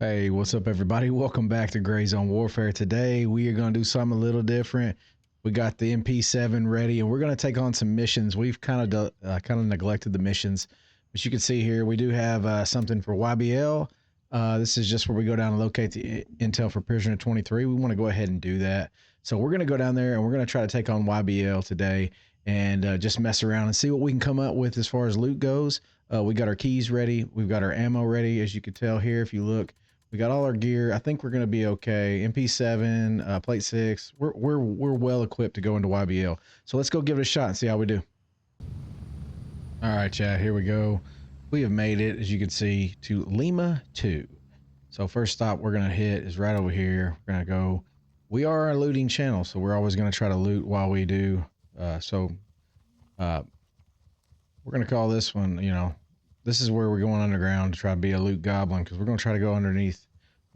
Hey, what's up, everybody? Welcome back to Gray Zone Warfare. Today, we are going to do something a little different. We got the MP7 ready, and we're going to take on some missions. We've kind of neglected the missions, but you can see here we do have something for YBL. This is just where we go down and locate the intel for Prisoner 23. We want to go ahead and do that. So we're going to go down there, and we're going to try to take on YBL today and just mess around and see what we can come up with as far as loot goes. We got our keys ready. We've got our ammo ready, as you can tell here if you look. We got all our gear. I think we're gonna be okay. MP7, plate 6. We're well equipped to go into YBL. So let's go give it a shot and see how we do. All right, chat. Here we go. We have made it, as you can see, to Lima 2. So first stop we're gonna hit is right over here. We're gonna go. We are a looting channel, so we're always gonna try to loot while we do. We're gonna call this one. This is where we're going underground to try to be a loot goblin, because we're going to try to go underneath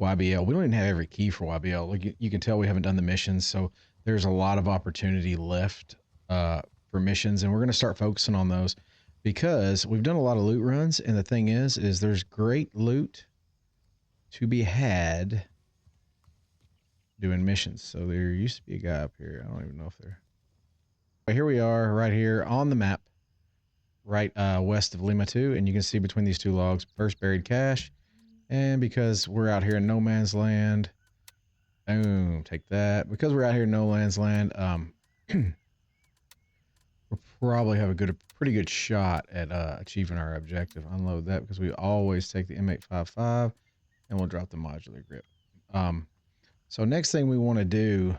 YBL. We don't even have every key for YBL. Like you can tell, we haven't done the missions, so there's a lot of opportunity left for missions, and we're going to start focusing on those because we've done a lot of loot runs, and the thing is there's great loot to be had doing missions. So there used to be a guy up here. I don't even know if they're... But here we are right here on the map, right west of Lima 2, and you can see between these two logs, first buried cache. And because we're out here in no man's land, boom, take that. Because we're out here in no man's land, we'll probably have a pretty good shot at achieving our objective. Unload that, because we always take the M855 and we'll drop the modular grip. So next thing we want to do,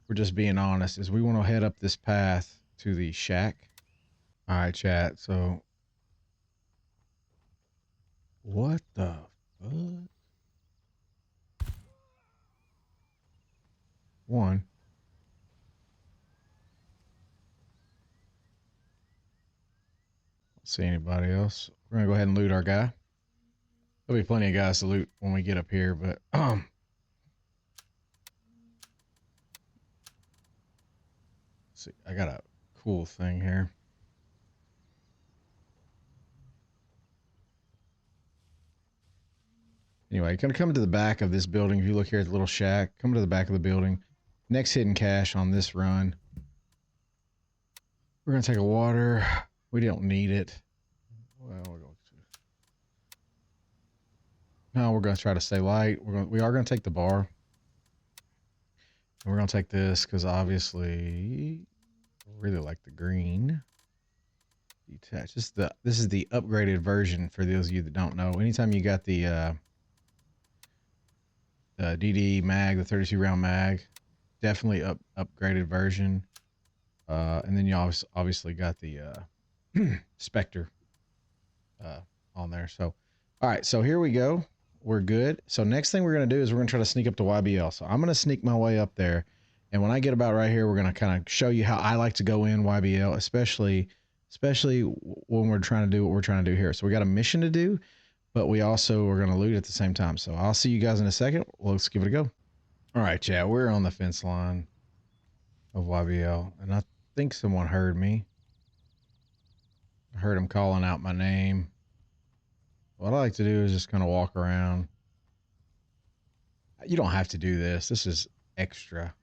we're just being honest, is we want to head up this path to the shack. All right, chat. So what the fuck? One. Don't see anybody else. We're gonna go ahead and loot our guy. There'll be plenty of guys to loot when we get up here, but see, I got a cool thing here. Anyway, gonna come to the back of this building. If you look here at the little shack, come to the back of the building. Next hidden cache on this run. We're gonna take a water. We don't need it. Well, we're going to. No, we're gonna try to stay light. We are gonna take the bar. And we're gonna take this because obviously I really like the green. Detach. This is the upgraded version for those of you that don't know. Anytime you got the DD mag, the 32 round mag, definitely upgraded version. And then you obviously got the Spectre on there. So, all right, so here we go. We're good. So next thing we're going to do is we're going to try to sneak up to YBL. So I'm going to sneak my way up there. And when I get about right here, we're going to kind of show you how I like to go in YBL, especially when we're trying to do what we're trying to do here. So we got a mission to do, but we also are going to loot at the same time. So I'll see you guys in a second. Let's give it a go. All right, chat. We're on the fence line of YBL, and I think someone heard me. I heard him calling out my name. What I like to do is just kind of walk around. You don't have to do this. This is extra.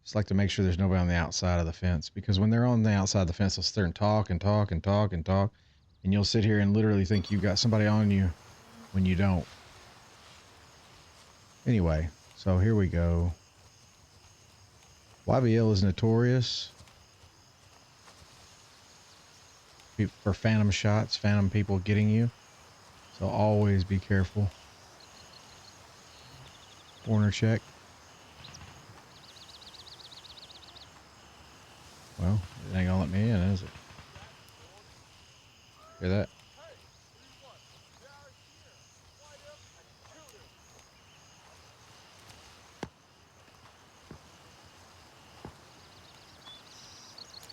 Just like to make sure there's nobody on the outside of the fence, because when they're on the outside of the fence, they'll sit there and talk and talk and talk and talk, and you'll sit here and literally think you've got somebody on you when you don't. Anyway, so here we go. YBL is notorious for phantom shots, phantom people getting you. So always be careful. Corner check. Well, it ain't gonna let me in, is it? Hear that?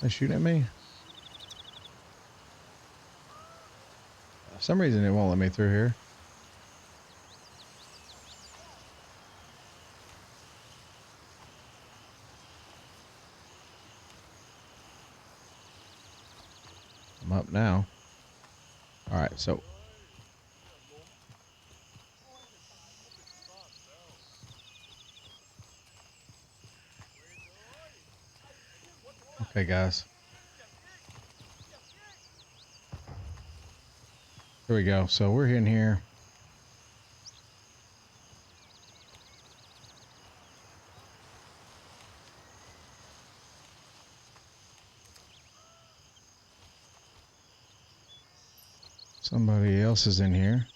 They shooting at me? For some reason it won't let me through here. I'm up now. Alright, so Okay, guys. Here we go. So we're in here. Somebody else is in here.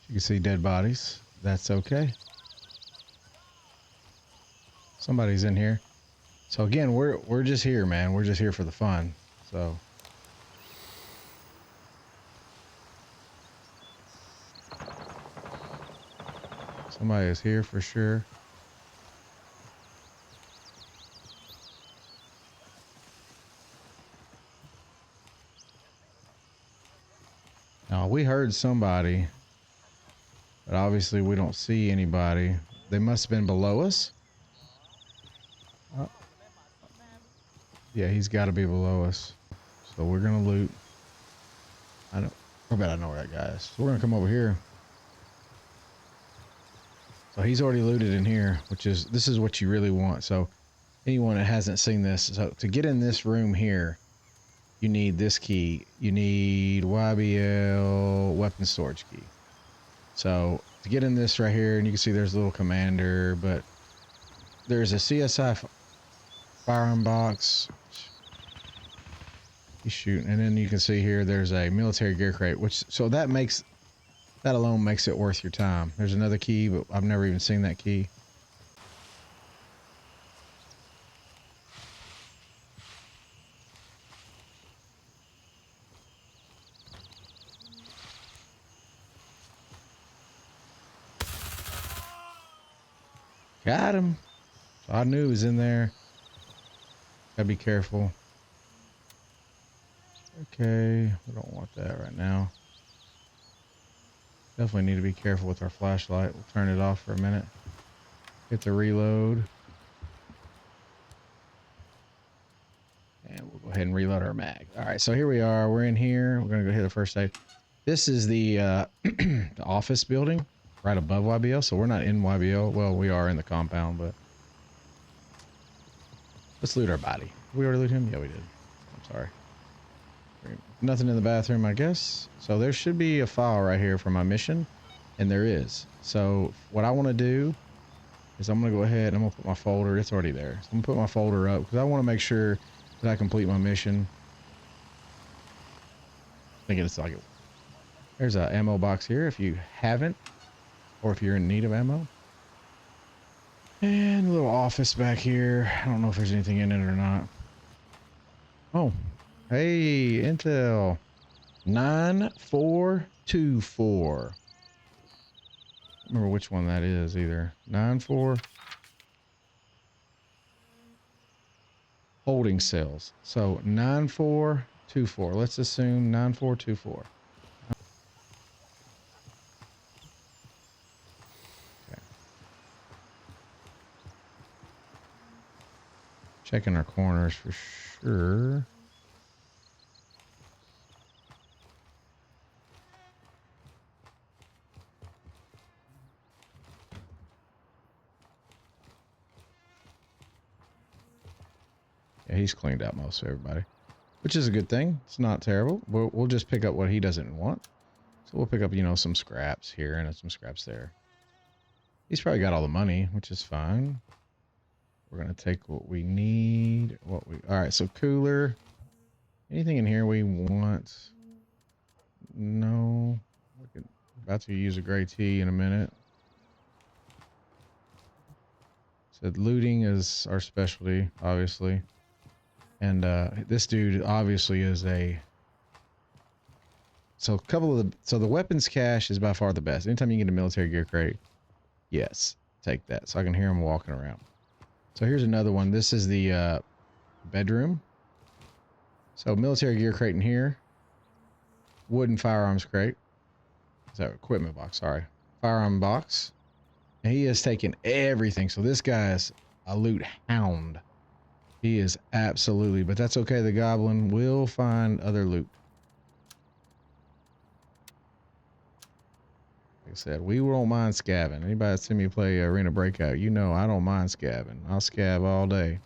You can see dead bodies. That's okay. Somebody's in here. So again, we're just here, man. We're just here for the fun. So somebody is here for sure. Now we heard somebody, but obviously we don't see anybody. They must have been below us. Oh. Yeah, he's got to be below us. So we're gonna loot. I bet I know where that guy is. So we're gonna come over here. So he's already looted in here, this is what you really want. So anyone that hasn't seen this, so to get in this room here, you need this key. You need YBL weapon storage key. So to get in this right here, and you can see there's a little commander, but there's a CSI firearm box. He's shooting, and then you can see here there's a military gear crate, that alone makes it worth your time. There's another key, but I've never even seen that key. Got him. So I knew he was in there. Gotta be careful. Okay, we don't want that right now. Definitely need to be careful with our flashlight. We'll turn it off for a minute. Hit the reload. And we'll go ahead and reload our mag. All right, so here we are. We're in here. We're gonna go hit the first aid. This is the the office building right above YBL. So we're not in YBL. Well, we are in the compound, but let's loot our body. Did we already loot him? Yeah, we did. I'm sorry. Nothing in the bathroom, I guess. So there should be a file right here for my mission, and there is. So what I want to do is I'm going to go ahead and I'm going to put my folder. It's already there. So I'm going to put my folder up because I want to make sure that I complete my mission. I think it's like there's an ammo box here if you haven't, or if you're in need of ammo. And a little office back here. I don't know if there's anything in it or not. Oh. Hey, Intel 9424. Remember which one that is either. 94 holding cells. So 9424. Let's assume 9424. Okay. Checking our corners for sure. Yeah, he's cleaned out most of everybody, which is a good thing. It's not terrible. We'll just pick up what he doesn't want. So we'll pick up, you know, some scraps here and some scraps there. He's probably got all the money, which is fine. We're going to take what we need. All right, so cooler. Anything in here we want? No. About to use a gray tea in a minute. Said looting is our specialty, obviously. And this dude obviously is so the weapons cache is by far the best. Anytime you get a military gear crate, yes, take that. So I can hear him walking around. So here's another one. This is the bedroom. So military gear crate in here. Wooden firearms crate. Is that equipment box? Sorry. Firearm box. And he has taken everything. So this guy is a loot hound. He is absolutely, but that's okay. The goblin will find other loot. Like I said, we won't mind scabbing. Anybody that's seen me play Arena Breakout, you know I don't mind scabbing. I'll scab all day.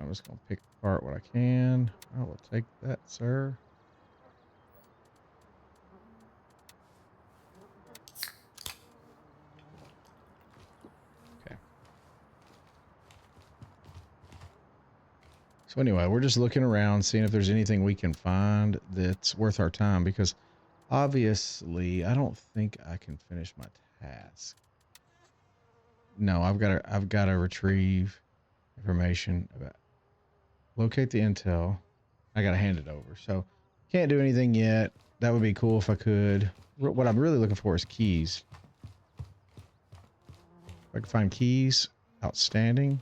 I'm just gonna pick apart what I can. I will take that, sir. Okay. So anyway, we're just looking around, seeing if there's anything we can find that's worth our time, because obviously I don't think I can finish my task. No, I've got to retrieve information about, locate the intel. I got to hand it over. So can't do anything yet. That would be cool if I could. What I'm really looking for is keys. If I can find keys, outstanding.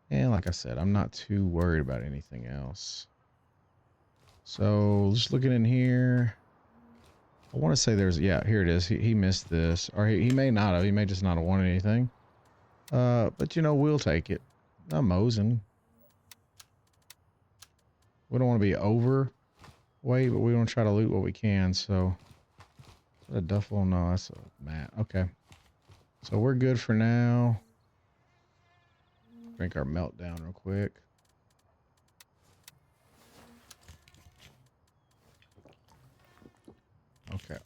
And like I said, I'm not too worried about anything else. So just looking in here, I want to say there's, yeah, here it is. He missed this, or he may not have. He may just not have wanted anything. But you know, we'll take it. I'm mosing. We don't want to be overweight, but we want to try to loot what we can. So, is that a duffel? No, that's a mat. Okay. So we're good for now. Drink our meltdown real quick. Okay.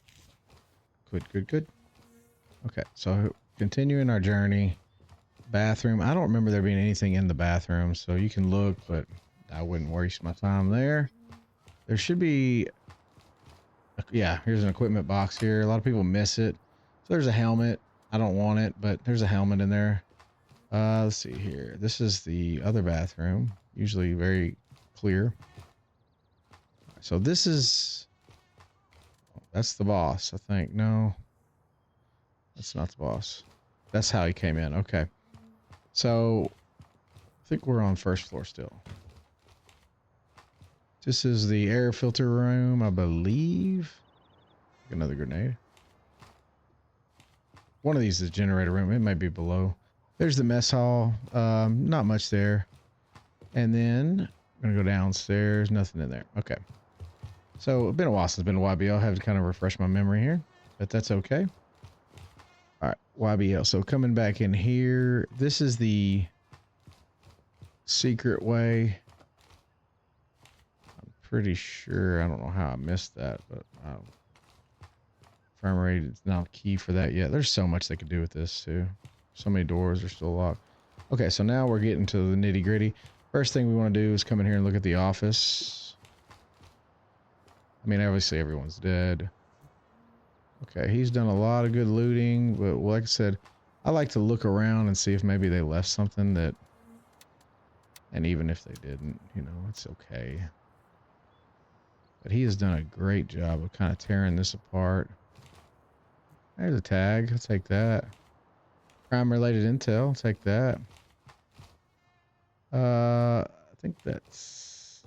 Good. Okay, so continuing our journey. Bathroom. I don't remember there being anything in the bathroom, so you can look, but I wouldn't waste my time there. There should be... Yeah, here's an equipment box here. A lot of people miss it. So there's a helmet. I don't want it, but there's a helmet in there. Let's see here. This is the other bathroom. Usually very clear. So this is... That's the boss, I think. No. That's not the boss. That's how he came in. Okay. So, I think we're on first floor still. This is the air filter room, I believe. Another grenade. One of these is generator room. It might be below. There's the mess hall. Not much there. And then I'm going to go downstairs. Nothing in there. Okay. So, it's been a while since I've been to YBL. I have to kind of refresh my memory here. But that's okay. All right. YBL. So, coming back in here. This is the secret way. I'm pretty sure. I don't know how I missed that. But frame rate is not key for that yet. There's so much they could do with this, too. So many doors are still locked. Okay. So, now we're getting to the nitty gritty. First thing we want to do is come in here and look at the office. I mean, obviously everyone's dead. Okay, he's done a lot of good looting, but like I said, I like to look around and see if maybe they left something that, and even if they didn't, you know, it's okay. But he has done a great job of kind of tearing this apart. There's a tag, I'll take that. Crime-related intel, I'll take that. I think that's...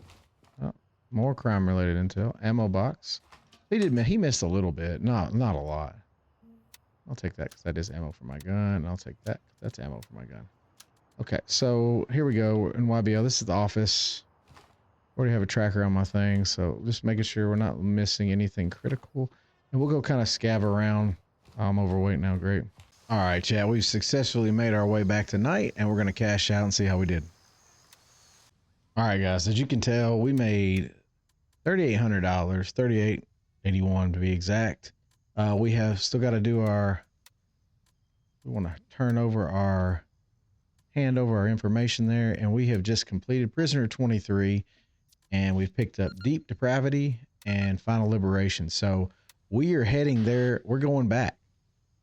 Oh, more crime-related intel. Ammo box. He missed a little bit, not a lot. I'll take that because that is ammo for my gun. I'll take that. That's ammo for my gun. Okay, so here we go. We're in YBL. This is the office. Already have a tracker on my thing, so just making sure we're not missing anything critical. And we'll go kind of scab around. I'm overweight now. Great. All right, chat. We've successfully made our way back tonight, and we're going to cash out and see how we did. All right, guys. As you can tell, we made $3,800, $3,881 to be exact. We have still got to do our, we want to hand over our information there, and we have just completed Prisoner 23, and we've picked up Deep Depravity and Final Liberation. So we are heading there. We're going back,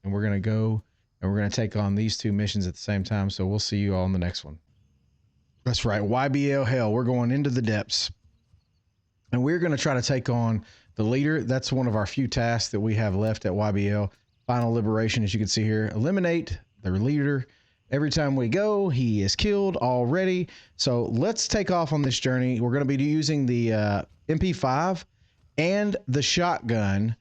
and we're going to go, and we're going to take on these two missions at the same time. So we'll see you all in the next one. That's right. YBL Hell. We're going into the depths. And we're going to try to take on the leader. That's one of our few tasks that we have left at YBL. Final Liberation, as you can see here. Eliminate the leader. Every time we go, he is killed already. So let's take off on this journey. We're going to be using the MP5 and the shotgun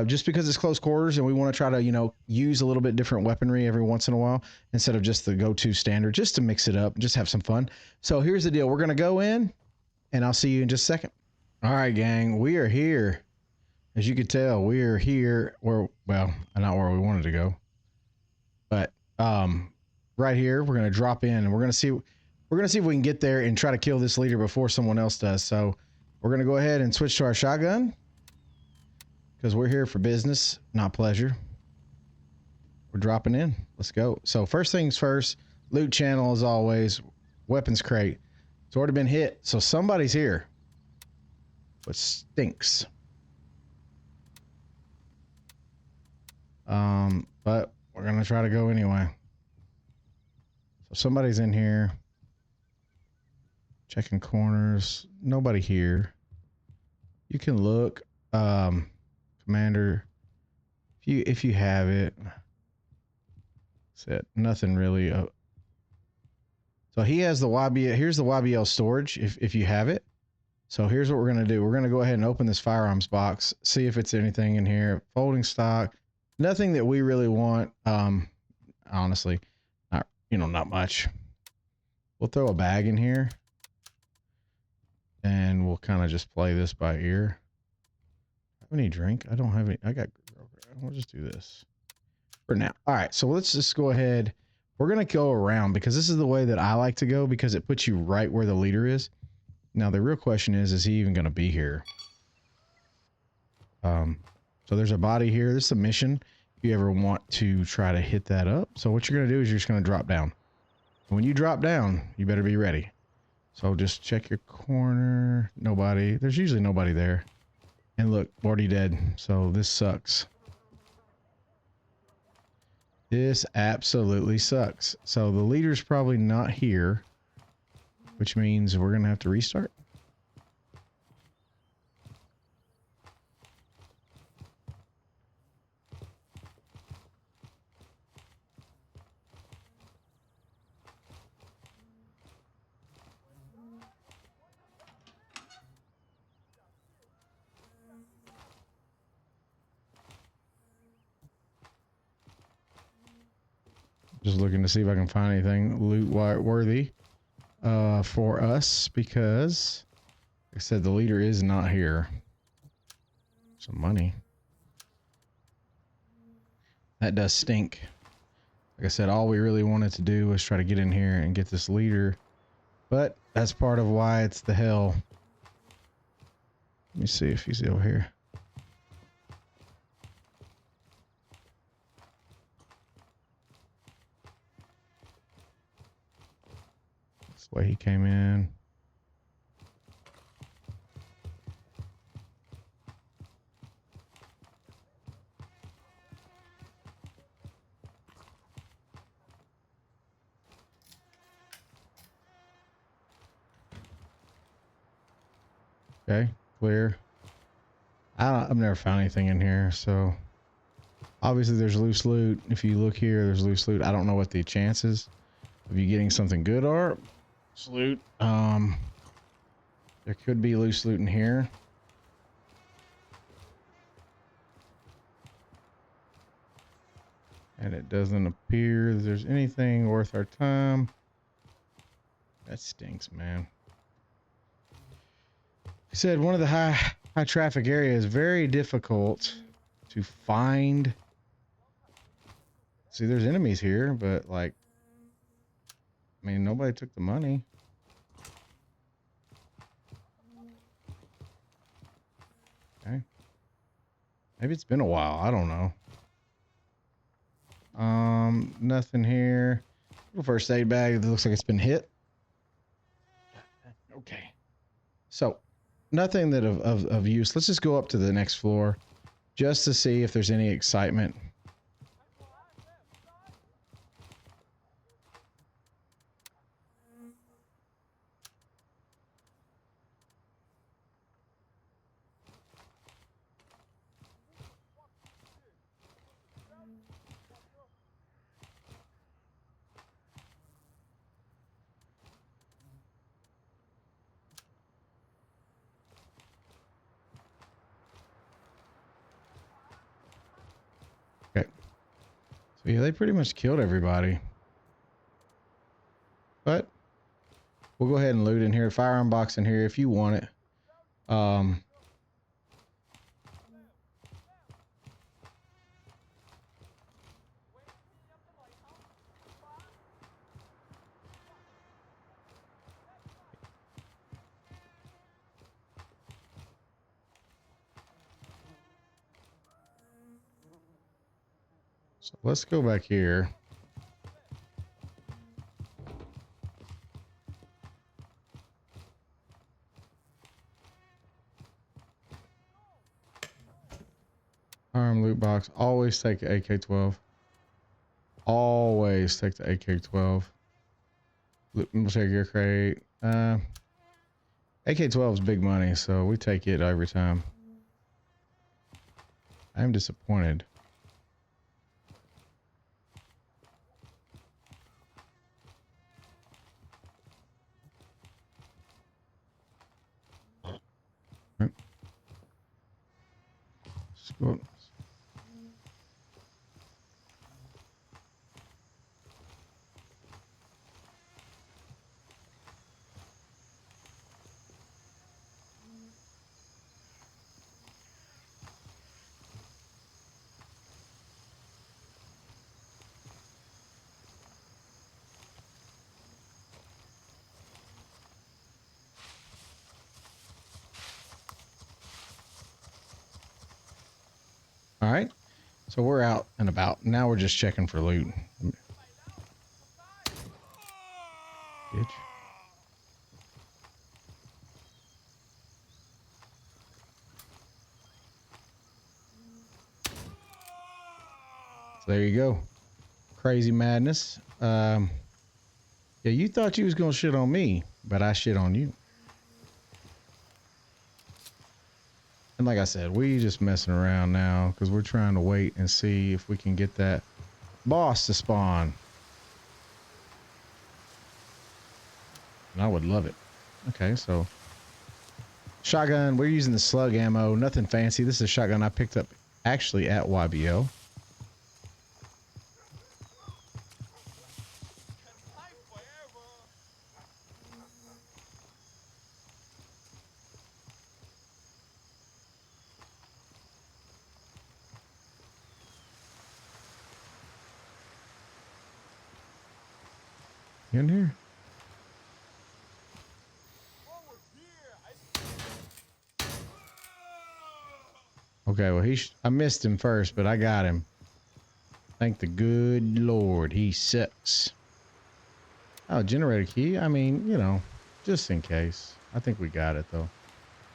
just because it's close quarters, and we want to try to, you know, use a little bit different weaponry every once in a while instead of just the go-to standard, just to mix it up, just have some fun. So here's the deal. We're going to go in, and I'll see you in just a second. All right, gang, we are here. As you can tell, we are here where, well, not where we wanted to go, but right here. We're gonna drop in and we're gonna see if we can get there and try to kill this leader before someone else does. So we're gonna go ahead and switch to our shotgun because we're here for business, not pleasure. We're dropping in. Let's go. So first things first, loot channel as always, weapons crate. It's already been hit, so somebody's here. What stinks. But we're gonna try to go anyway. So somebody's in here. Checking corners. Nobody here. You can look, Commander, if you have it. Set nothing really. So he has the YBL. Here's the YBL storage. If you have it. So here's what we're gonna do. We're gonna go ahead and open this firearms box. See if it's anything in here. Folding stock. Nothing that we really want. Honestly, not much. We'll throw a bag in here. And we'll kind of just play this by ear. Have any drink? I don't have any. We'll just do this for now. All right, so let's just go ahead. We're gonna go around because this is the way that I like to go because it puts you right where the leader is. Now the real question is he even gonna be here? So there's a body here. This is a mission. If you ever want to try to hit that up, so what you're gonna do is you're just gonna drop down. And when you drop down, you better be ready. So just check your corner. Nobody. There's usually nobody there. And look, already dead. So this sucks. This absolutely sucks. So the leader's probably not here, which means we're gonna have to restart. Just looking to see if I can find anything loot worthy for us because, like I said, the leader is not here. Some money. That does stink. Like I said, all we really wanted to do was try to get in here and get this leader, but that's part of why it's the hell. Let me see if he's over here. That's the way he came in. Okay, clear. I've never found anything in here, so obviously there's loose loot. If you look here, there's loose loot. I don't know what the chances of you getting something good are. Loose loot. There could be loose loot in here. And it doesn't appear there's anything worth our time. That stinks, man. I said one of the high traffic areas, very difficult to find. See, there's enemies here, but like, I mean, nobody took the money. Okay. Maybe it's been a while. I don't know. Nothing here. Little first aid bag. It looks like it's been hit. Okay. So nothing that of use. Let's just go up to the next floor just to see if there's any excitement. Okay. So yeah, they pretty much killed everybody. But we'll go ahead and loot in here. Firearm box in here if you want it. So let's go back here. Arm loot box. Always take the AK-12. Always take the AK-12. We'll take your crate. AK-12 is big money, so we take it every time. I'm disappointed. Right. Let's go. All right, so we're out and about. Now we're just checking for loot. Bitch. So there you go. Crazy madness. Yeah, you thought you was gonna shit on me, but I shit on you. And like I said, we just messing around now because we're trying to wait and see if we can get that boss to spawn. And I would love it. Okay, so shotgun. We're using the slug ammo. Nothing fancy. This is a shotgun I picked up actually at YBL. In here. Okay, well I missed him first, but I got him. Thank the good Lord. He sucks. Oh, generator key. I mean, you know, just in case. I think we got it though.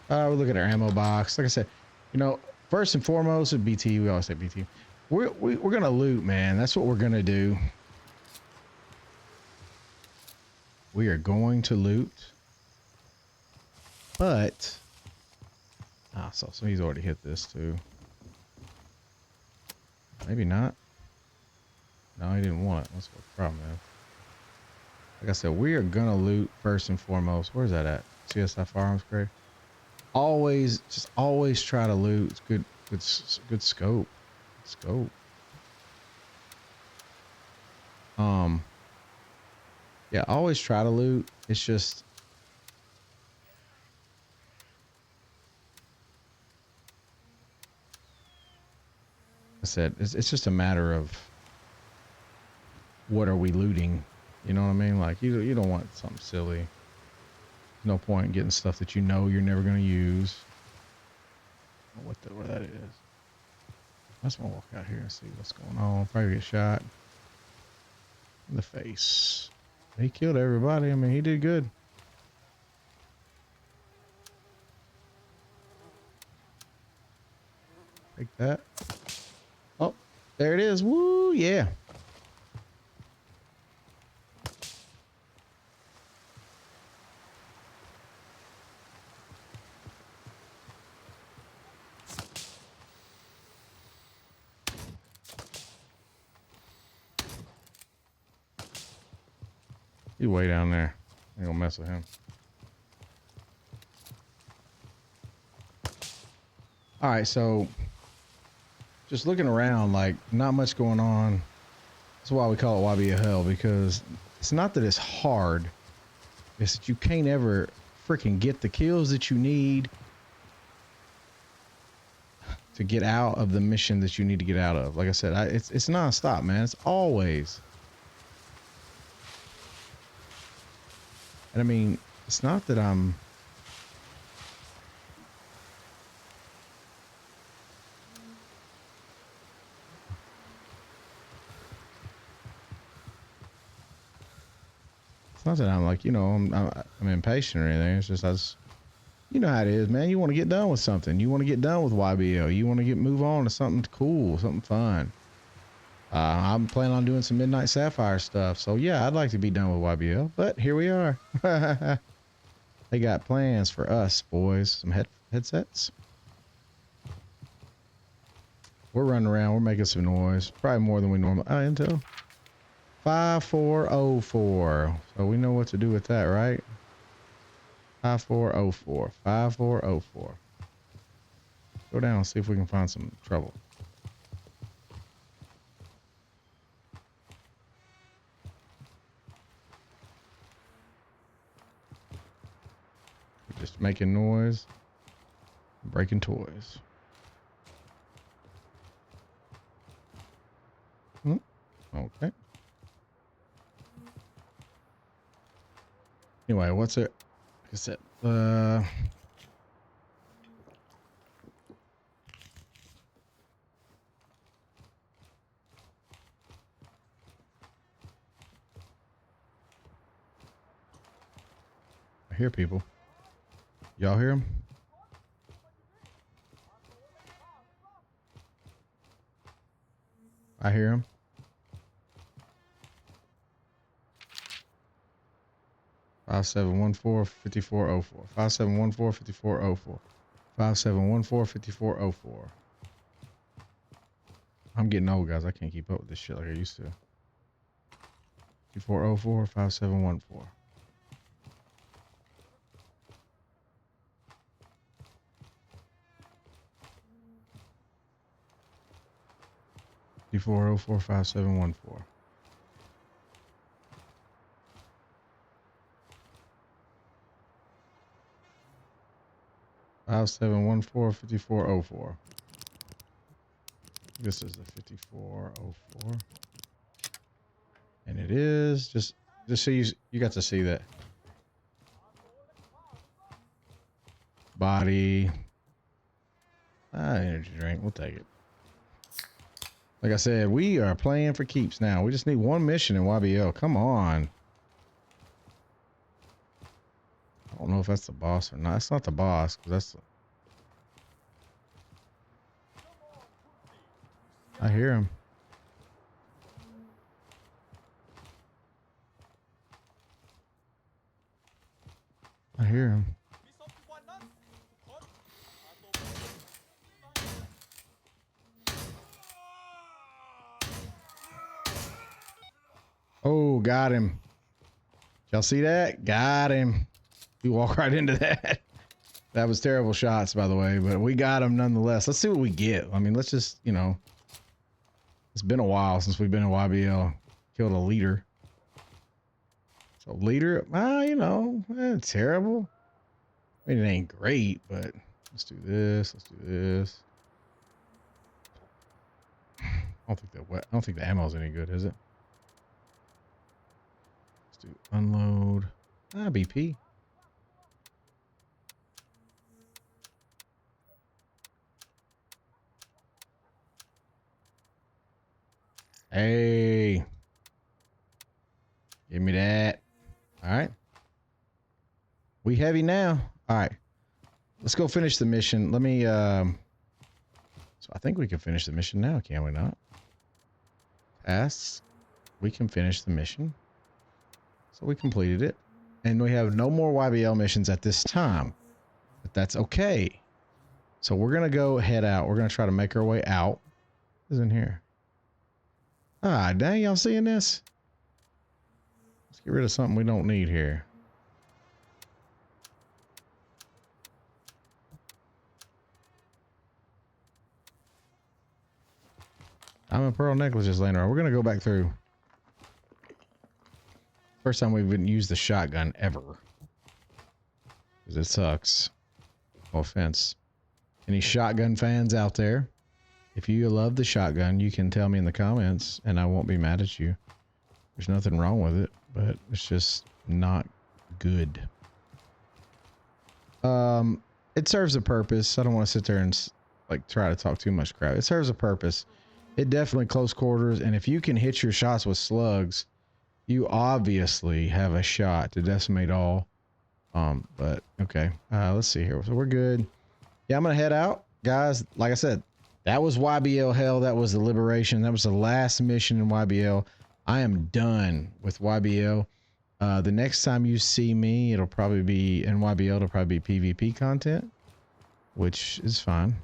We look at our ammo box. Like I said, you know, first and foremost with BT, we always say BT. We're gonna loot, man. That's what we're gonna do. We are going to loot, but so he's already hit this too. Maybe not. No, he didn't want it. That's what the problem is. Like I said, we are gonna loot first and foremost. Where's that at? CSI firearms crate. Always, just always try to loot. It's good scope. Yeah, always try to loot. It's just I said, it's just a matter of what are we looting? You know what I mean? Like you don't want something silly. No point in getting stuff that you know you're never gonna use. Where that is. I just want to walk out here and see what's going on. Probably get shot in the face. He killed everybody. I mean, he did good. Take that. Oh, there it is. Woo, yeah. He's way down there. I ain't gonna mess with him. All right, so just looking around, like not much going on. That's why we call it YBL Hell, because it's not that it's hard. It's that you can't ever freaking get the kills that you need to get out of the mission that you need to get out of. Like I said, it's nonstop, man. It's always. And I mean, it's not that I'm It's not that I'm like, you know, I'm impatient or anything. It's just you know how it is, man. You want to get done with something. You want to get done with YBL. You want to move on to something cool, something fun. I'm planning on doing some Midnight Sapphire stuff. So yeah, I'd like to be done with YBL, but here we are. They got plans for us, boys. Some headsets. We're running around. We're making some noise. Probably more than we normally. Oh, Intel. 5404. So we know what to do with that, right? 5404. 5404. Go down and see if we can find some trouble. We're just making noise. Breaking toys. Okay. Anyway, what's it? Like I said, I hear people. Y'all hear them? I hear them. Five 5714-5404. 5714-5404. 5714-5404. I'm getting old, guys. I can't keep up with this shit like I used to. 5404, 5714. D404 5714. Five 5714-5404. This is the 5404. And it is just so you got to see that. Body. Energy drink. We'll take it. Like I said, we are playing for keeps now. We just need one mission in YBL. Come on. I don't know if that's the boss or not. It's not the boss, because that's the... I hear him. I hear him. Oh, got him. Y'all see that? Got him. He walked right into that. That was terrible shots, by the way, but we got him nonetheless. Let's see what we get. I mean, let's just, you know, it's been a while since we've been in YBL. Killed a leader. So leader, you know, terrible. I mean, it ain't great, but let's do this. Let's do this. I don't think the ammo's any good, is it? Let's do unload. BP. Hey. Give me that. All right. We heavy now. All right. Let's go finish the mission. Let me, so I think we can finish the mission now, can we not? Tasks. We can finish the mission. So we completed it. And we have no more YBL missions at this time. But that's okay. So we're going to go head out. We're going to try to make our way out. What's in here? Ah, dang, y'all seeing this? Let's get rid of something we don't need here. Diamond pearl necklace just laying around. We're going to go back through. First time we've used the shotgun ever. Because it sucks. No offense. Any shotgun fans out there? If you love the shotgun, you can tell me in the comments and I won't be mad at you. There's nothing wrong with it, but it's just not good. It serves a purpose. I don't want to sit there and like try to talk too much crap. It serves a purpose. It definitely close quarters, and if you can hit your shots with slugs, You obviously have a shot to decimate all. But okay. Let's see here. So we're good. Yeah, I'm gonna head out, guys. Like I said, that was YBL Hell. That was the liberation. That was the last mission in YBL. I am done with YBL. The next time you see me, it'll probably be in YBL. It'll probably be PvP content, which is fine.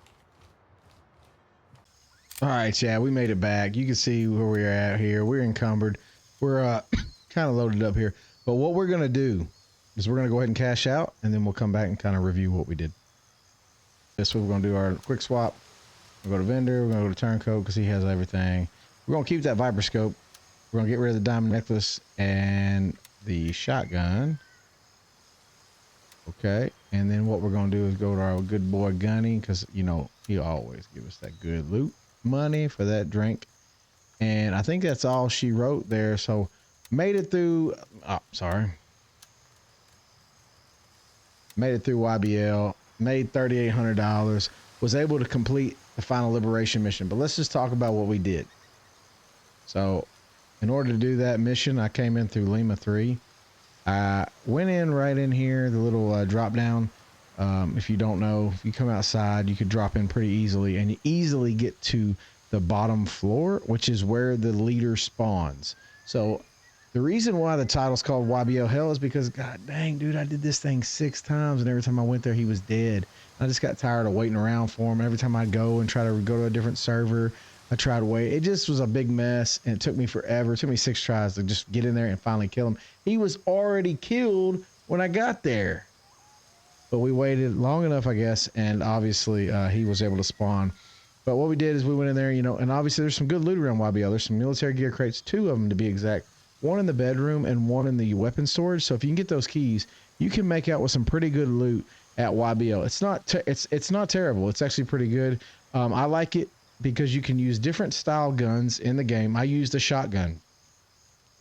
All right, yeah, we made it back. You can see where we're at here. We're encumbered. We're kind of loaded up here. But what we're gonna do is we're gonna go ahead and cash out, and then we'll come back and kind of review what we did. This way we're gonna do our quick swap. We'll go to vendor. We're gonna go to turncoat because he has everything. We're gonna keep that Viper scope. We're gonna get rid of the diamond necklace and the shotgun. Okay, and then what we're gonna do is go to our good boy Gunny, because you know he always give us that good loot money for that drink. And I think that's all she wrote there. So made it through. Oh, sorry. Made it through YBL. Made $3,800. Was able to complete the final liberation mission. But let's just talk about what we did. So in order to do that mission, I came in through Lima 3. I went in right in here, the little drop down. If you don't know, if you come outside, you could drop in pretty easily, and you easily get to the bottom floor, which is where the leader spawns. So the reason why the title's called YBL Hell is because, god dang, dude, I did this thing 6 times, and every time I went there, he was dead. I just got tired of waiting around for him. Every time I'd go and try to go to a different server, I tried to wait. It just was a big mess, and it took me forever. It took me 6 tries to just get in there and finally kill him. He was already killed when I got there. But we waited long enough, I guess, and obviously he was able to spawn. But what we did is we went in there, you know, and obviously there's some good loot around YBL. There's some military gear crates, 2 of them to be exact. 1 in the bedroom and 1 in the weapon storage. So if you can get those keys, you can make out with some pretty good loot at YBL. It's not terrible. It's actually pretty good. I like it because you can use different style guns in the game. I used a shotgun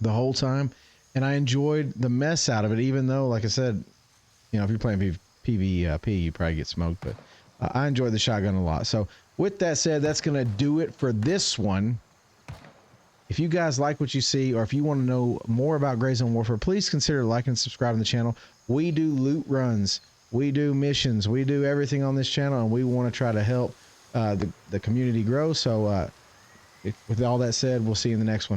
the whole time, and I enjoyed the mess out of it, even though, like I said, you know, if you're playing PvP, you probably get smoked, but I enjoyed the shotgun a lot. So with that said, that's going to do it for this one. If you guys like what you see, or if you want to know more about Gray Zone Warfare, please consider liking and subscribing to the channel. We do loot runs, we do missions, we do everything on this channel, and we want to try to help the community grow. So with all that said, we'll see you in the next one.